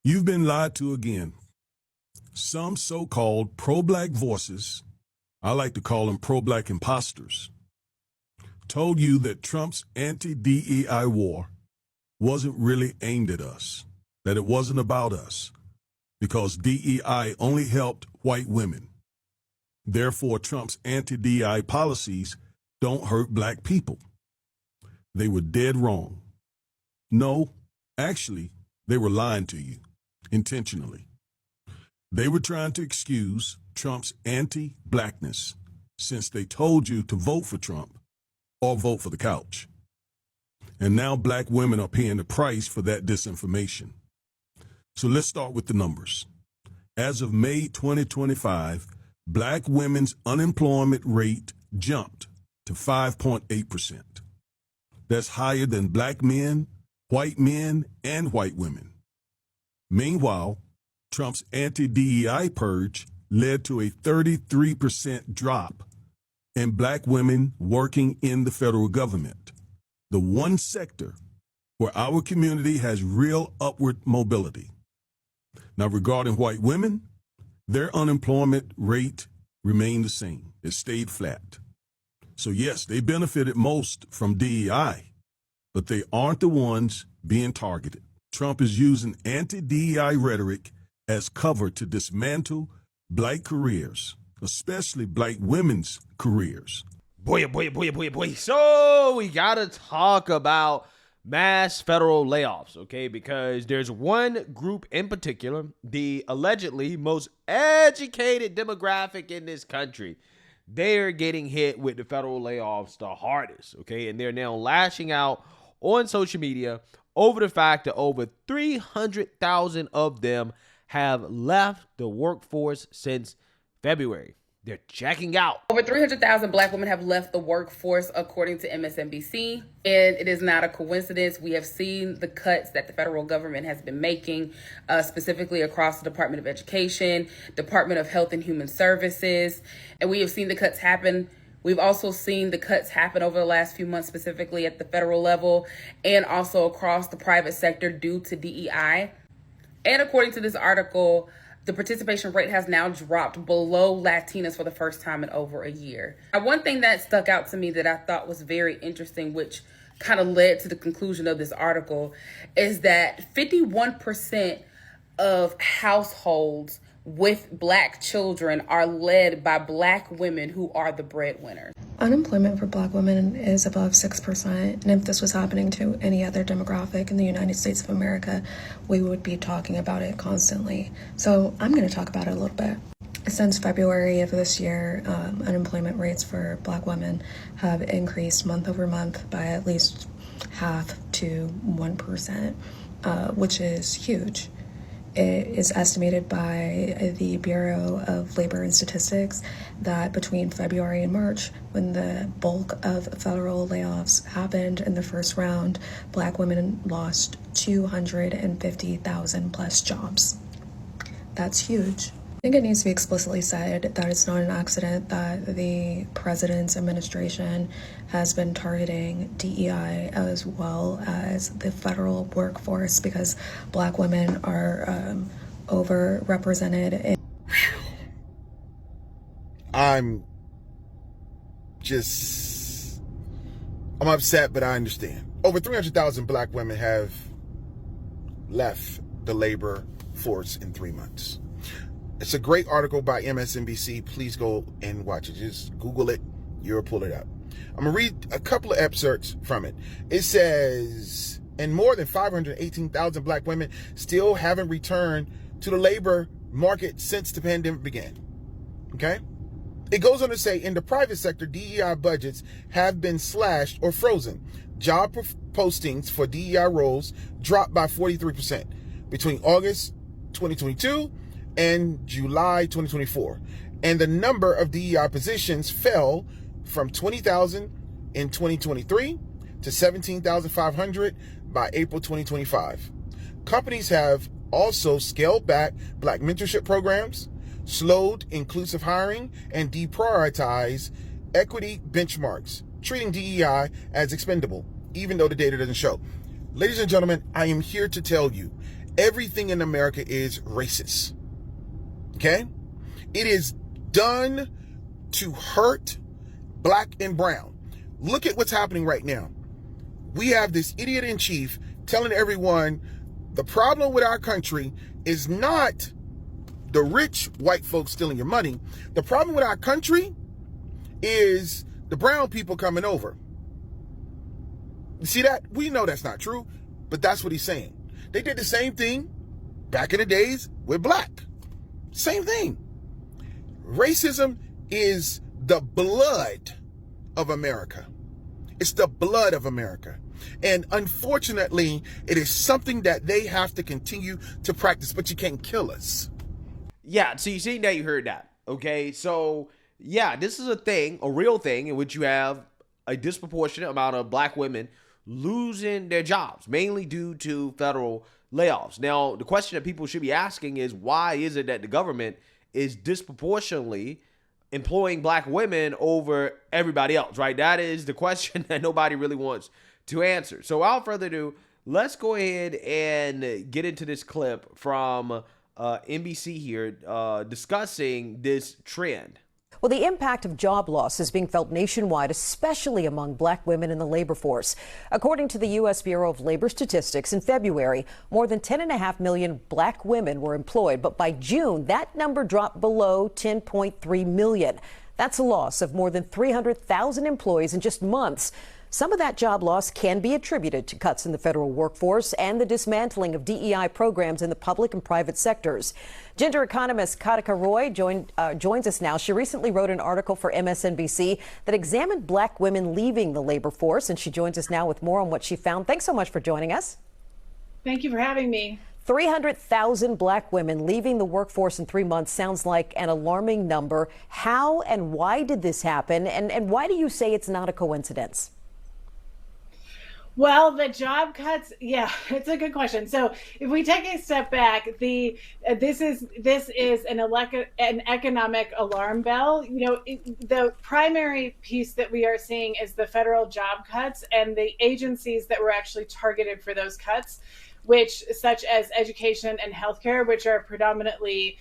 You've been lied to again. Some so-called pro-black voices, I like to call them pro-black imposters, told you that Trump's anti-DEI war wasn't really aimed at us, that it wasn't about us, because DEI only helped white women. Therefore, Trump's anti-DEI policies don't hurt black people. They were dead wrong. No, actually, they were lying to you, intentionally. They were trying to excuse Trump's anti-blackness since they told you to vote for Trump or vote for the couch. And now black women are paying the price for that disinformation. So let's start with the numbers. As of May 2025, black women's unemployment rate jumped to 5.8%. That's higher than black men, and white women. Meanwhile, Trump's anti-DEI purge led to a 33% drop in black women working in the federal government, the one sector where our community has real upward mobility. Now, regarding white women, their unemployment rate remained the same. It stayed flat. So yes, they benefited most from DEI, but they aren't the ones being targeted. Trump is using anti-DEI rhetoric as cover to dismantle black careers, especially black women's careers. Boy. So we gotta talk about mass federal layoffs, okay? Because there's one group in particular, the allegedly most educated demographic in this country. They're getting hit with the federal layoffs the hardest, okay? And they're now lashing out on social media over the fact that over 300,000 of them have left the workforce since February. They're checking out. Over 300,000 black women have left the workforce, according to MSNBC. And it is not a coincidence. We have seen the cuts that the federal government has been making, specifically across the Department of Education, Department of Health and Human Services. And we have seen the cuts happen. We've also seen the cuts happen over the last few months, specifically at the federal level and also across the private sector due to DEI. And according to this article, the participation rate has now dropped below Latinas for the first time in over a year. Now, one thing that stuck out to me that I thought was very interesting, which kind of led to the conclusion of this article, is that 51% of households with black children are led by black women who are the breadwinners. Unemployment for black women is above 6%, and if this was happening to any other demographic in the United States of America, we would be talking about it constantly. So I'm going to talk about it a little bit. Since February of this year, unemployment rates for black women have increased month over month by at least half to 1%, which is huge. It is estimated by the Bureau of Labor and Statistics that between February and March, when the bulk of federal layoffs happened in the first round, black women lost 250,000 plus jobs. That's huge. I think it needs to be explicitly said that it's not an accident that the president's administration has been targeting DEI as well as the federal workforce because black women are overrepresented. I'm upset, but I understand. Over 300,000 black women have left the labor force in 3 months. It's a great article by MSNBC. Please go and watch it. Just Google it. You'll pull it up. I'm going to read a couple of excerpts from it. It says, and more than 518,000 black women still haven't returned to the labor market since the pandemic began. Okay? It goes on to say, in the private sector, DEI budgets have been slashed or frozen. Job postings for DEI roles dropped by 43% between August 2022 and July 2024. And the number of DEI positions fell from 20,000 in 2023 to 17,500 by April 2025. Companies have also scaled back black mentorship programs, slowed inclusive hiring, and deprioritized equity benchmarks, treating DEI as expendable, even though the data doesn't show. Ladies and gentlemen, I am here to tell you, everything in America is racist. Okay? It is done to hurt black and brown. Look at what's happening right now. We have this idiot in chief telling everyone the problem with our country is not the rich white folks stealing your money. The problem with our country is the brown people coming over. You see that? We know that's not true, but that's what he's saying. They did the same thing back in the days with black. Same thing. Racism is the blood of America. It's the blood of America. And unfortunately, it is something that they have to continue to practice, but you can't kill us. Yeah, so you see that, you heard that. Okay, so yeah, this is a thing, a real thing, in which you have a disproportionate amount of black women losing their jobs, mainly due to federal layoffs. Now, the question that people should be asking is, why is it that the government is disproportionately employing black women over everybody else, right? That is the question that nobody really wants to answer. So without further ado, let's go ahead and get into this clip from NBC here discussing this trend. Well, the impact of job loss is being felt nationwide, especially among black women in the labor force. According to the U.S. Bureau of Labor Statistics, in February, more than 10.5 million black women were employed. But by June, that number dropped below 10.3 million. That's a loss of more than 300,000 employees in just months. Some of that job loss can be attributed to cuts in the federal workforce and the dismantling of DEI programs in the public and private sectors. Gender economist Katika Roy joins us now. She recently wrote an article for MSNBC that examined black women leaving the labor force, and she joins us now with more on what she found. Thanks so much for joining us. Thank you for having me. 300,000 black women leaving the workforce in 3 months sounds like an alarming number. How and why did this happen? And why do you say it's not a coincidence? Well, the job cuts, yeah, it's a good question. So if we take a step back, this is an economic alarm bell. You know, the primary piece that we are seeing is the federal job cuts and the agencies that were actually targeted for those cuts, which such as education and healthcare, which are predominantly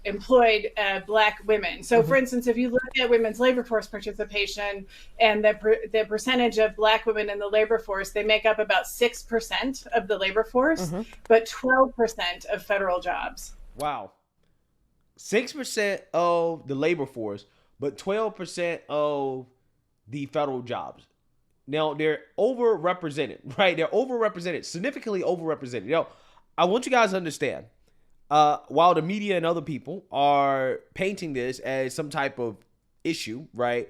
employed black women. So, for instance, if you look at women's labor force participation and the percentage of black women in the labor force, they make up about 6% of the labor force, but 12% of federal jobs. Wow. 6% of the labor force, but 12% of the federal jobs. Now, they're overrepresented, right? They're overrepresented, significantly overrepresented. Now, I want you guys to understand, while the media and other people are painting this as some type of issue, right?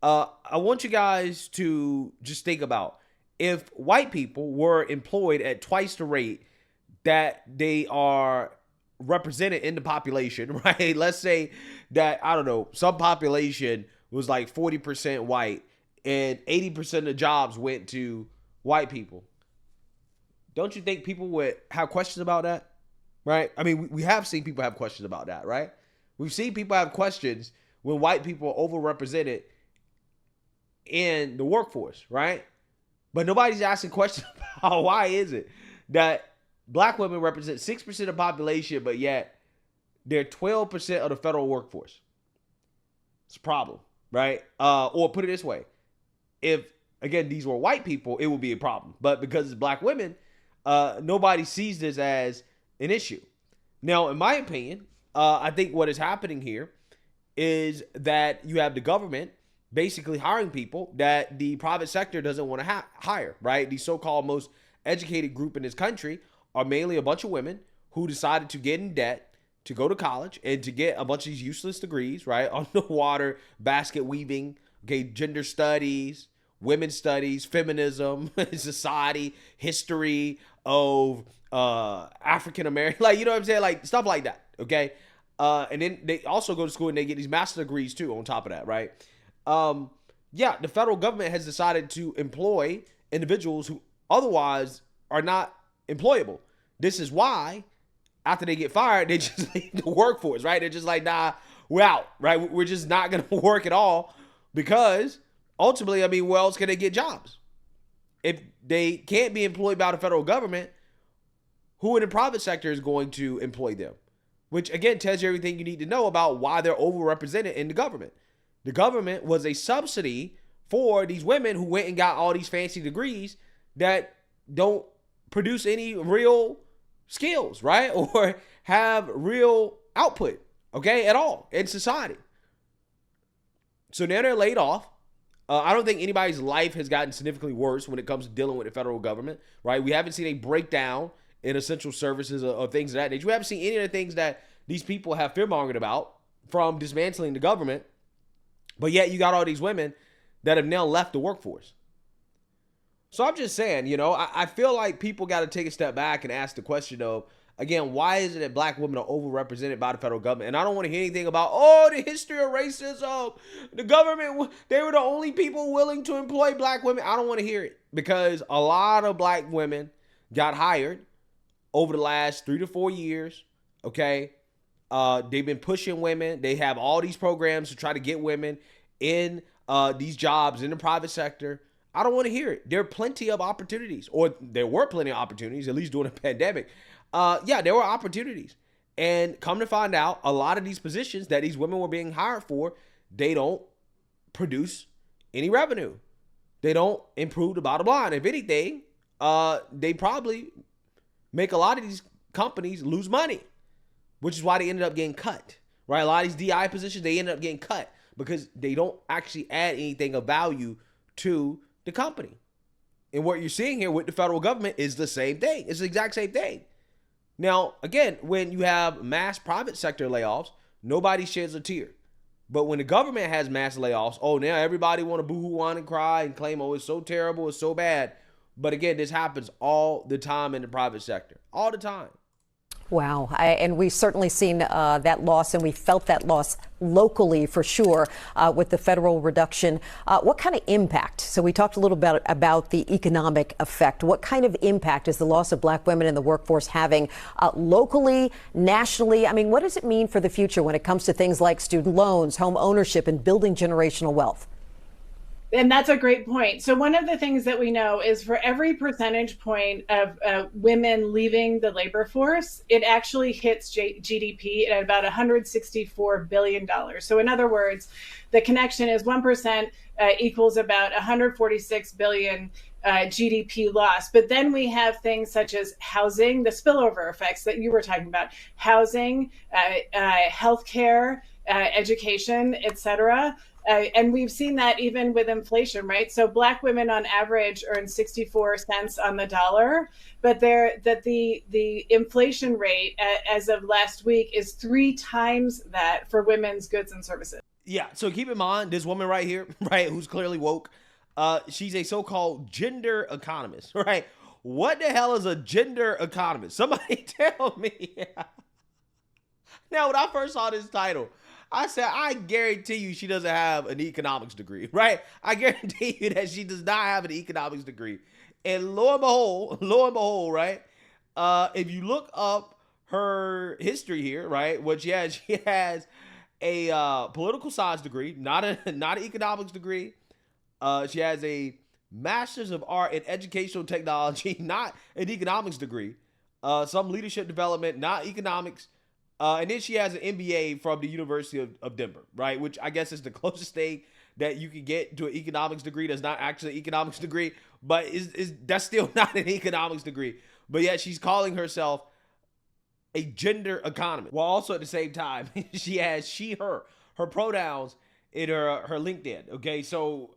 I want you guys to just think about, if white people were employed at twice the rate that they are represented in the population, right? Let's say that, I don't know, some population was like 40% white and 80% of the jobs went to white people. Don't you think people would have questions about that? Right? I mean, we have seen people have questions about that, right? We've seen people have questions when white people are overrepresented in the workforce, right? But nobody's asking questions about why is it that black women represent 6% of the population, but yet they're 12% of the federal workforce. It's a problem, right? Or put it this way, if, again, these were white people, it would be a problem. But because it's black women, nobody sees this as an issue. Now, in my opinion, I think what is happening here is that you have the government basically hiring people that the private sector doesn't want to hire, right? The so-called most educated group in this country are mainly a bunch of women who decided to get in debt to go to college and to get a bunch of these useless degrees, right? Underwater basket weaving, okay, gender studies, women's studies, feminism, society, history of African American, like, you know what I'm saying? Like, stuff like that, okay? And then they also go to school and they get these master's degrees too on top of that, right? Yeah, the federal government has decided to employ individuals who otherwise are not employable. This is why, after they get fired, they just leave the workforce, right? They're just like, nah, we're out, right? We're just not going to work at all, because ultimately, I mean, where else can they get jobs? If they can't be employed by the federal government, who in the private sector is going to employ them, which again tells you everything you need to know about why they're overrepresented in the government. The government was a subsidy for these women who went and got all these fancy degrees that don't produce any real skills, right? Or have real output, okay, at all in society. So now they're laid off. I don't think anybody's life has gotten significantly worse when it comes to dealing with the federal government, right? We haven't seen a breakdown in essential services or things of that nature. We haven't seen any of the things that these people have fear-mongered about from dismantling the government. But yet you got all these women that have now left the workforce. So I'm just saying, you know, I feel like people got to take a step back and ask the question of, again, why is it that black women are overrepresented by the federal government? And I don't want to hear anything about, oh, the history of racism, the government, they were the only people willing to employ black women. I don't want to hear it, because a lot of black women got hired over the last 3 to 4 years, okay? They've been pushing women. They have all these programs to try to get women in these jobs in the private sector. I don't want to hear it. There are plenty of opportunities, or there were plenty of opportunities, at least during the pandemic. Yeah, there were opportunities. And come to find out, a lot of these positions that these women were being hired for, they don't produce any revenue. They don't improve the bottom line. If anything, they probably make a lot of these companies lose money, which is why they ended up getting cut, right? A lot of these DI positions, they ended up getting cut because they don't actually add anything of value to the company. And what you're seeing here with the federal government is the same thing. It's the exact same thing. Now, again, when you have mass private sector layoffs, nobody sheds a tear. But when the government has mass layoffs, oh, now everybody want to boo-hoo on and cry and claim, oh, it's so terrible, it's so bad. But again, this happens all the time in the private sector, all the time. Wow. And we've certainly seen that loss, and we felt that loss locally for sure with the federal reduction. What kind of impact? So we talked a little bit about the economic effect. What kind of impact is the loss of black women in the workforce having locally, nationally? I mean, what does it mean for the future when it comes to things like student loans, home ownership, and building generational wealth? And that's a great point. So one of the things that we know is for every percentage point of women leaving the labor force, it actually hits GDP at about $164 billion. So in other words, the connection is 1% equals about 146 billion GDP loss. But then we have things such as housing, the spillover effects that you were talking about, housing, healthcare, education, et cetera. And we've seen that even with inflation, right? So black women on average earn 64 cents on the dollar, but the inflation rate as of last week is 3 times that for women's goods and services. Yeah, so keep in mind, this woman right here, right, who's clearly woke, she's a so-called gender economist, right? What the hell is a gender economist? Somebody tell me. Now, when I first saw this title, I said, I guarantee you she doesn't have an economics degree, right? I guarantee you that she does not have an economics degree. And lo and behold, right? If you look up her history here, right? What she has a political science degree, not an economics degree. She has a master's of art in educational technology, not an economics degree. Some leadership development, not economics. And then she has an MBA from the University of Denver, right? Which I guess is the closest thing that you can get to an economics degree that's not actually an economics degree, but that's still not an economics degree. But yet she's calling herself a gender economist. While also at the same time, she has her pronouns in her LinkedIn, okay? So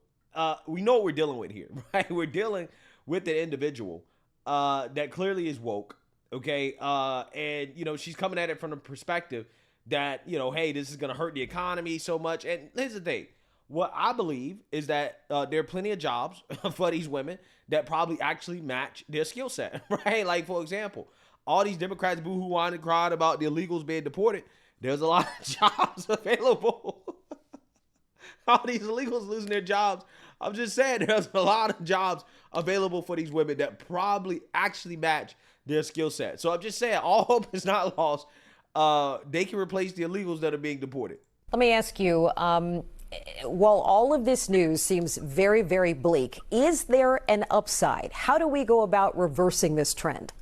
we know what we're dealing with here, right? We're dealing with an individual that clearly is woke. Okay. And, you know, she's coming at it from the perspective that, you know, hey, this is going to hurt the economy so much. And here's the thing. What I believe is that there are plenty of jobs for these women that probably actually match their skill set, right? Like, for example, all these Democrats boo-hoo and cried about the illegals being deported. There's a lot of jobs available. All these illegals losing their jobs. I'm just saying there's a lot of jobs available for these women that probably actually match their skill set. So I'm just saying, all hope is not lost. They can replace the illegals that are being deported. Let me ask you, while all of this news seems very, very bleak, is there an upside? How do we go about reversing this trend?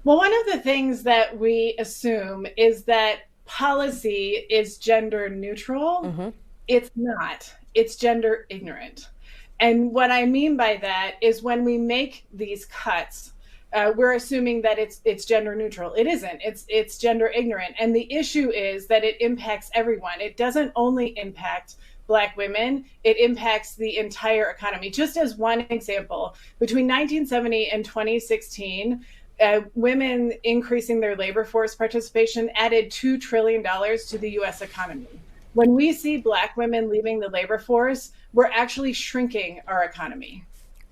Well, one of the things that we assume is that policy is gender neutral. It's not. It's gender ignorant. And what I mean by that is when we make these cuts, we're assuming that it's gender neutral. It isn't. It's gender ignorant. And the issue is that it impacts everyone. It doesn't only impact Black women, it impacts the entire economy. Just as one example, between 1970 and 2016, women increasing their labor force participation added $2 trillion to the US economy. When we see Black women leaving the labor force, we're actually shrinking our economy.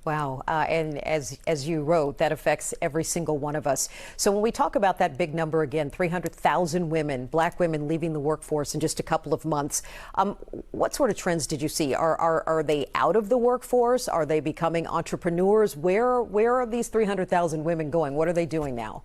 Wow. And as you wrote, that affects every single one of us. So when we talk about that big number again, 300,000 women, Black women leaving the workforce in just a couple of months, what sort of trends did you see? Are they out of the workforce? Are they becoming entrepreneurs? Where are these 300,000 women going? What are they doing now?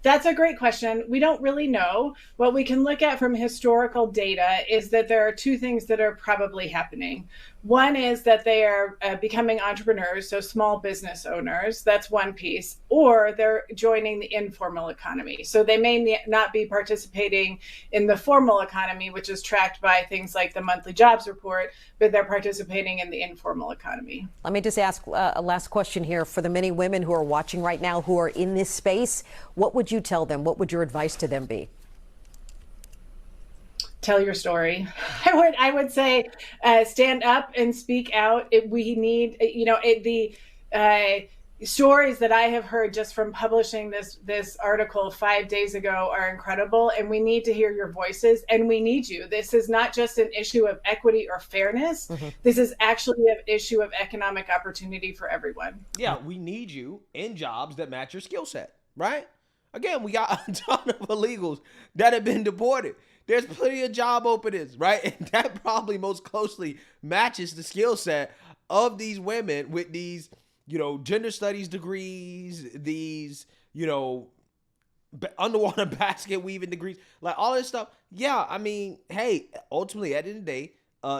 That's a great question. We don't really know. What we can look at from historical data is that there are two things that are probably happening. One is that they are becoming entrepreneurs, so small business owners. That's one piece. Or they're joining the informal economy. So they may not be participating in the formal economy, which is tracked by things like the monthly jobs report, but they're participating in the informal economy. Let me just ask a last question here. For the many women who are watching right now who are in this space, what would you tell them? What would your advice to them be? Tell your story. I would say stand up and speak out. We need, the stories that I have heard just from publishing this article 5 days ago are incredible, and we need to hear your voices, and we need you. This is not just an issue of equity or fairness. This is actually an issue of economic opportunity for everyone. Yeah, we need you in jobs that match your skill set, right? Again, we got a ton of illegals that have been deported. There's plenty of job openings, right? And that probably most closely matches the skill set of these women with these, gender studies degrees, these, underwater basket weaving degrees, like all this stuff. Yeah, I mean, hey, ultimately, at the end of the day,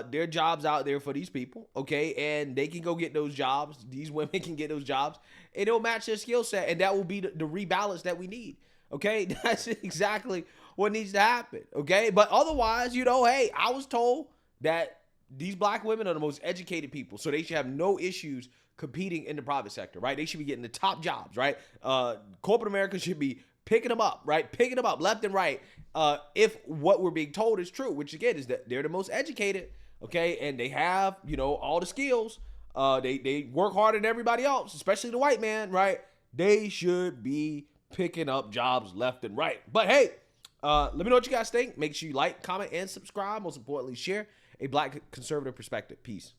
there are jobs out there for these people, okay? And they can go get those jobs. These women can get those jobs, and it'll match their skill set, and that will be the rebalance that we need, okay? That's exactly what needs to happen, okay? But otherwise, hey, I was told that these Black women are the most educated people, so they should have no issues competing in the private sector, right? They should be getting the top jobs, right? Corporate America should be picking them up, right? Picking them up left and right if what we're being told is true, which again is that they're the most educated, okay? And they have, all the skills. They work harder than everybody else, especially the white man, right? They should be picking up jobs left and right. But hey, let me know what you guys think. Make sure you like, comment, and subscribe. Most importantly, share a Black conservative perspective. Peace.